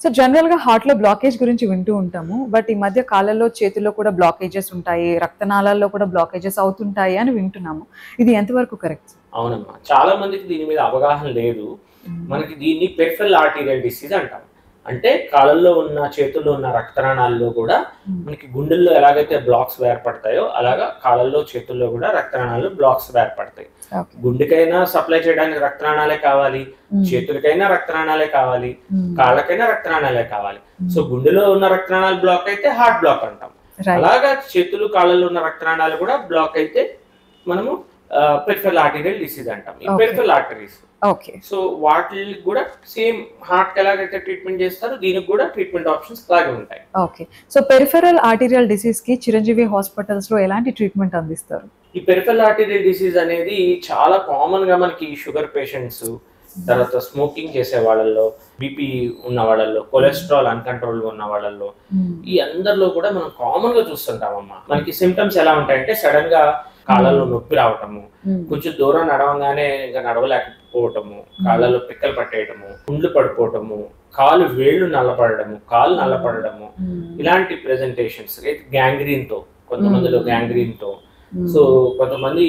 So general గా heart లో blockage గురించి వింటూ ఉంటాము. బట్ ఈ మధ్య కాలంలో చేతుల్లో కూడా బ్లాకేజెస్ ఉంటాయి, రక్తనాళాల్లో కూడా బ్లాకేజెస్ అవుతుంటాయి అని వింటున్నాము. ఇది ఎంతవరకు కరెక్ట్? అవునమ్మా, చాలా మందికి దీని మీద అవగాహన లేదు. మనకి దీన్ని పెరిఫెరల్ ఆర్టీరియల్ డిసీజ్ అంటాం. అంటే కాళ్ళల్లో ఉన్న చేతుల్లో ఉన్న రక్తనాళాల్లో కూడా మనకి గుండెల్లో ఎలాగైతే బ్లాక్స్ ఏర్పడతాయో అలాగా కాళ్ళల్లో చేతుల్లో కూడా రక్తనాళాలు బ్లాక్స్ ఏర్పడతాయి. గుండెకైనా సప్లై చేయడానికి రక్తనాళాలే కావాలి, చేతులకైనా రక్తనాళాలే కావాలి, కాళ్ళకైనా రక్తనాళాలే కావాలి. సో గుండెలో ఉన్న రక్తనాళాలు బ్లాక్ అయితే హార్ట్ బ్లాక్ అంటాం. అలాగా చేతులు కాళ్ళల్లో ఉన్న రక్తనాళాలు కూడా బ్లాక్ అయితే మనము పెరిఫెరల్ ఆర్టీరియల్ డిసీజ్ అంటాం. ఈ పెరిఫెరల్ ఆర్టరీస్ సో వాటికి కూడా సేమ్ హార్ట్ కి ఎలాగైతే ట్రీట్మెంట్ చేస్తారో దీనికి కూడా ట్రీట్మెంట్ ఆప్షన్స్ అలాగే ఉంటాయి. Okay, so peripheral arterial disease కి చిరంజీవి హాస్పిటల్స్ లో ఎలాంటి ట్రీట్మెంట్ అందిస్తారు? ఈ పెరిఫెరల్ ఆర్టీరియల్ డిసీజ్ అనేది చాలా కామన్ గా మనకి షుగర్ పేషెంట్స్, తర్వాత స్మోకింగ్ చేసే వాళ్ళల్లో, బీపీ ఉన్న వాళ్ళల్లో, కొలెస్ట్రాల్ అన్కంట్రోల్ ఉన్న వాళ్ళల్లో, ఈ అందరిలో కూడా మనం కామన్ గా చూస్తుంటామమ్మా. మనకి సిమ్టమ్స్ ఎలా ఉంటాయంటే సడన్ గా కాళ్ళలో నొప్పి రావటము, కొంచెం దూరం నడవగానే ఇంకా నడవలేకపోవటము, కాళ్ళలో పిక్కలు పట్టేయటము, గుండ్లు పడిపోవటము, కాలు వేళ్ళు నల్లపడము, కాలు నల్లపడము, ఇలాంటి ప్రెజెంటేషన్స్. గ్యాంగ్రీన్ తో, కొంతమందిలో గ్యాంగ్రీన్ తో, సో కొంతమంది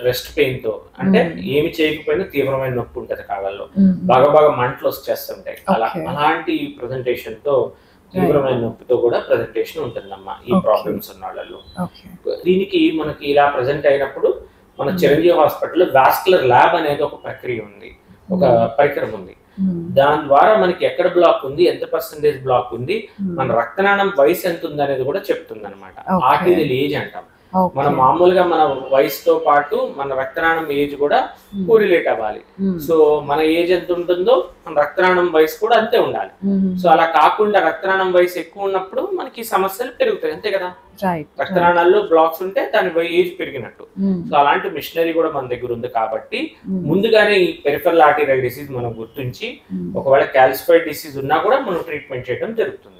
రెస్ట్ పెయిన్ తో, అంటే ఏమి చేయకపోయినా తీవ్రమైన నొప్పి ఉంటది కాళ్ళల్లో, బాగా మంటలు వచ్చేస్తుంటాయి. అలాంటి ప్రెజెంటేషన్ తో, తీవ్రమైన నొప్పితో కూడా ప్రెజెంటేషన్ ఉంటుందమ్మా ఈ ప్రాబ్లమ్స్ ఉన్న వాళ్ళలో. దీనికి మనకి ఇలా ప్రెజెంట్ అయినప్పుడు మన చిరంజీవి హాస్పిటల్లో వాస్కులర్ ల్యాబ్ అనేది ఒక ప్రక్రియ ఉంది, ఒక పరికరం ఉంది. దాని ద్వారా మనకి ఎక్కడ బ్లాక్ ఉంది, ఎంత పర్సెంటేజ్ బ్లాక్ ఉంది, మన రక్తనాళం వయసు ఎంత ఉంది అనేది కూడా చెప్తుంది అనమాట. ఆర్టీరియల్ ఏజ్ అంటాం. మన మామూలుగా మన వయసుతో పాటు మన రక్తనాళం ఏజ్ కూడా కోరిలేట్ అవ్వాలి. సో మన ఏజ్ ఎంత ఉంటుందో మన రక్తనాళం వయసు కూడా అంతే ఉండాలి. సో అలా కాకుండా రక్తనాళం వయసు ఎక్కువ ఉన్నప్పుడు మనకి సమస్యలు పెరుగుతాయి, అంతే కదా. రక్తనాళాల్లో బ్లాక్స్ ఉంటే దాని ఏజ్ పెరిగినట్టు. సో అలాంటి మిషనరీ కూడా మన దగ్గర ఉంది కాబట్టి ముందుగానే ఈ పెరిఫెరల్ ఆర్టీరియల్ డిసీజ్ మనం గుర్తించి ఒకవేళ క్యాల్సిఫైడ్ డిసీజ్ ఉన్నా కూడా మనం ట్రీట్మెంట్ చేయడం జరుగుతుంది.